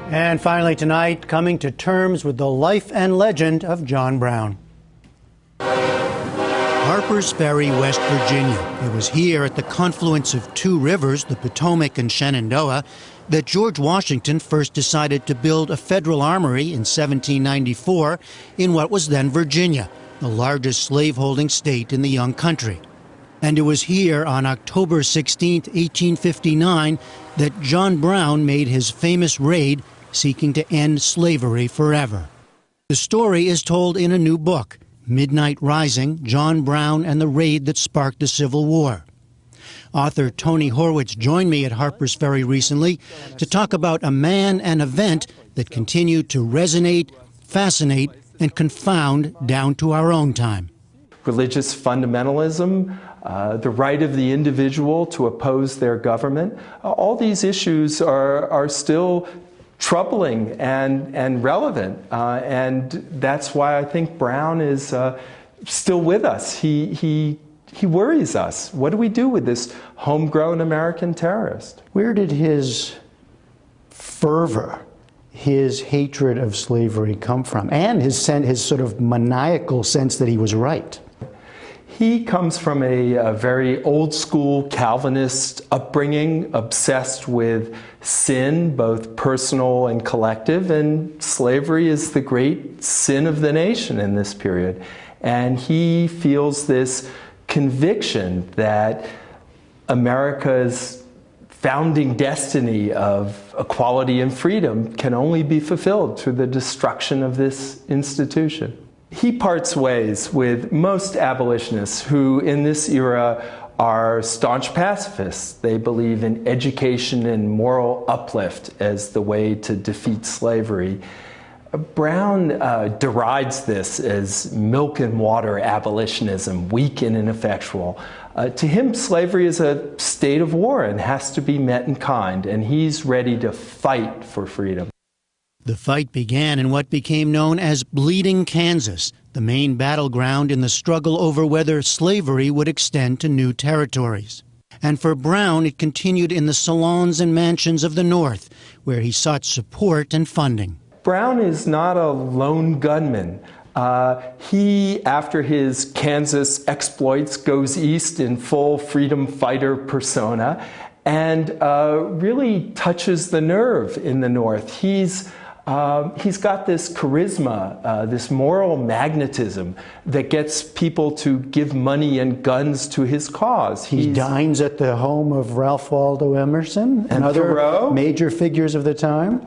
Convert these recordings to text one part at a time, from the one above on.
And finally tonight, coming to terms with the life and legend of John Brown. Harpers Ferry, West Virginia. It was here at the confluence of two rivers, the Potomac and Shenandoah, that George Washington first decided to build a federal armory in 1794 in what was then Virginia, the largest slaveholding state in the young country. And it was here on October 16, 1859, that John Brown made his famous raid seeking to end slavery forever. The story is told in a new book, Midnight Rising, John Brown and the Raid That Sparked the Civil War. Author Tony Horwitz joined me at Harpers Ferry recently to talk about a man and event that continue to resonate, fascinate, and confound down to our own time. Religious fundamentalism, the right of the individual to oppose their government, all these issues are still troubling and relevant, and that's why I think Brown is still with us. He worries us. What do we do with this homegrown American terrorist? Where did his fervor, his hatred of slavery come from, and his sort of maniacal sense that he was right? He comes from a very old-school Calvinist upbringing, obsessed with sin, both personal and collective, and slavery is the great sin of the nation in this period. And he feels this conviction that America's founding destiny of equality and freedom can only be fulfilled through the destruction of this institution. He parts ways with most abolitionists who in this era are staunch pacifists. They believe in education and moral uplift as the way to defeat slavery. Brown derides this as milk and water abolitionism, weak and ineffectual. To him, slavery is a state of war and has to be met in kind, and he's ready to fight for freedom. The fight began in what became known as Bleeding Kansas, the main battleground in the struggle over whether slavery would extend to new territories. And for Brown, it continued in the salons and mansions of the North, where he sought support and funding. Brown is not a lone gunman. He, after his Kansas exploits, goes east in full freedom fighter persona and really touches the nerve in the North. He's got this charisma, this moral magnetism that gets people to give money and guns to his cause. He dines at the home of Ralph Waldo Emerson and other Thoreau. Major figures of the time.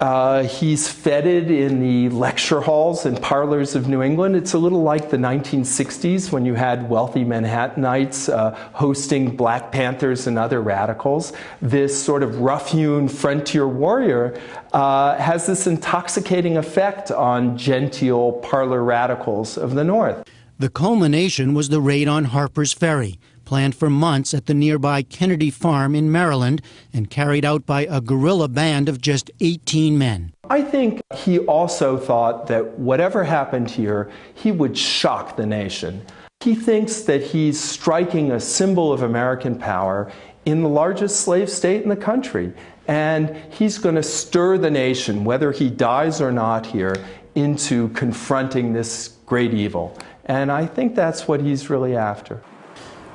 He's feted in the lecture halls and parlors of New England. It's a little like the 1960s when you had wealthy Manhattanites hosting Black Panthers and other radicals. This sort of rough-hewn frontier warrior has this intoxicating effect on genteel parlor radicals of the North. The culmination was the raid on Harpers Ferry, planned for months at the nearby Kennedy Farm in Maryland and carried out by a guerrilla band of just 18 men. I think he also thought that whatever happened here, he would shock the nation. He thinks that he's striking a symbol of American power in the largest slave state in the country. And he's going to stir the nation, whether he dies or not here, into confronting this great evil. And I think that's what he's really after.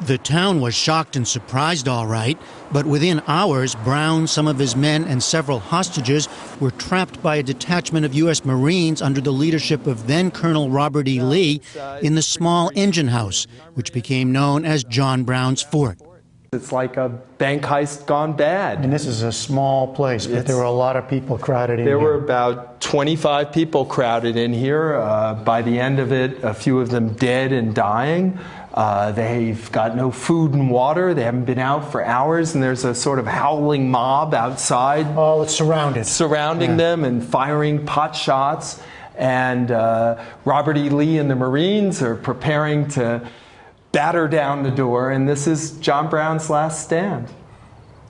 The town was shocked and surprised, all right, but within hours, Brown, some of his men, and several hostages were trapped by a detachment of U.S. Marines under the leadership of then-Colonel Robert E. Lee in the small engine house, which became known as John Brown's Fort. It's like a bank heist gone bad. And this is a small place, but there were a lot of people crowded in here. There were about 25 people crowded in here. By the end of it, a few of them dead and dying. They've got no food and water. They haven't been out for hours, and there's a sort of howling mob outside. Oh, it's surrounded. Surrounding them and firing pot shots. And Robert E. Lee and the Marines are preparing to batter down the door, and this is John Brown's last stand.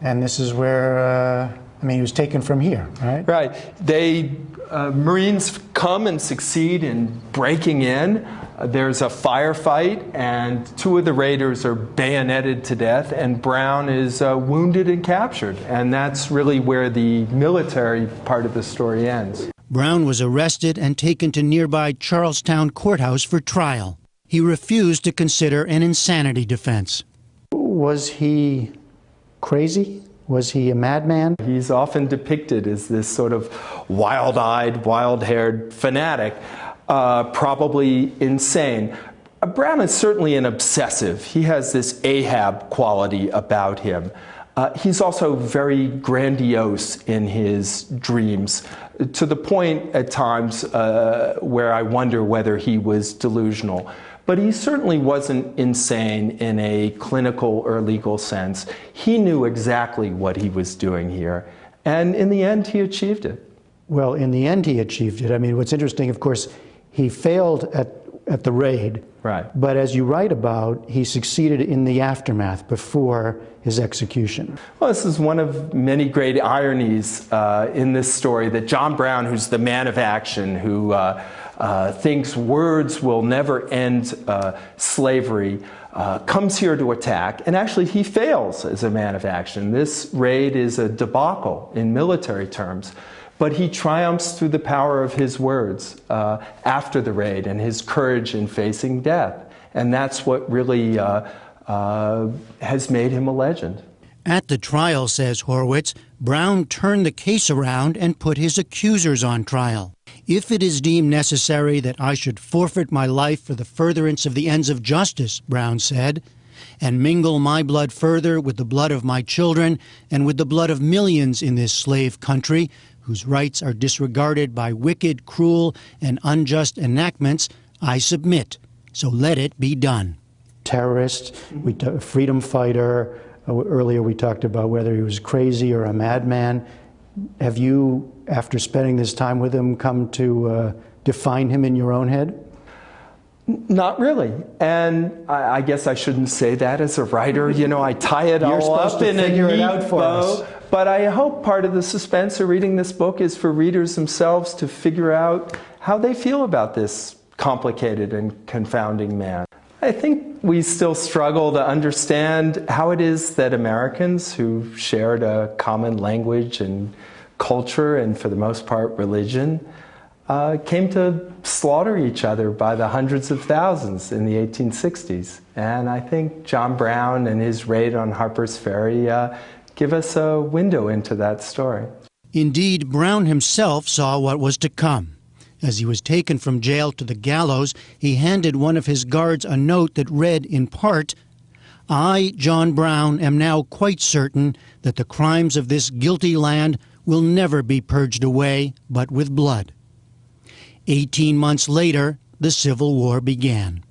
And this is where, he was taken from here, right? Right. Marines come and succeed in breaking in. There's a firefight, and two of the raiders are bayoneted to death, and Brown is wounded and captured. And that's really where the military part of the story ends. Brown was arrested and taken to nearby Charlestown Courthouse for trial. He refused to consider an insanity defense. Was he crazy? Was he a madman? He's often depicted as this sort of wild-eyed, wild-haired fanatic, probably insane. Brown is certainly an obsessive. He has this Ahab quality about him. He's also very grandiose in his dreams, to the point at times where I wonder whether he was delusional. But he certainly wasn't insane in a clinical or legal sense. He knew exactly what he was doing here. And in the end, he achieved it. Well, in the end, he achieved it. I mean, what's interesting, of course, he failed at the raid. Right. But as you write about, he succeeded in the aftermath before his execution. Well, this is one of many great ironies in this story, that John Brown, who's the man of action, who thinks words will never end slavery, comes here to attack, and actually he fails as a man of action. This raid is a debacle in military terms, but he triumphs through the power of his words after the raid and his courage in facing death. And that's what really has made him a legend. At the trial, says Horwitz, Brown turned the case around and put his accusers on trial. If it is deemed necessary that I should forfeit my life for the furtherance of the ends of justice, Brown said, and mingle my blood further with the blood of my children and with the blood of millions in this slave country, whose rights are disregarded by wicked, cruel, and unjust enactments, I submit. So let it be done. Terrorist, freedom fighter. Earlier we talked about whether he was crazy or a madman. Have you, after spending this time with him, come to define him in your own head? Not really. And I guess I shouldn't say that as a writer. You know, I tie it all up in a neat bow. But I hope part of the suspense of reading this book is for readers themselves to figure out how they feel about this complicated and confounding man. I think we still struggle to understand how it is that Americans who shared a common language and culture, and for the most part religion, came to slaughter each other by the hundreds of thousands in the 1860s. And I think John Brown and his raid on Harper's Ferry give us a window into that story. Indeed, Brown himself saw what was to come. As he was taken from jail to the gallows, he handed one of his guards a note that read in part, I, John Brown, am now quite certain that the crimes of this guilty land will never be purged away but with blood. 18 months later, the Civil War began.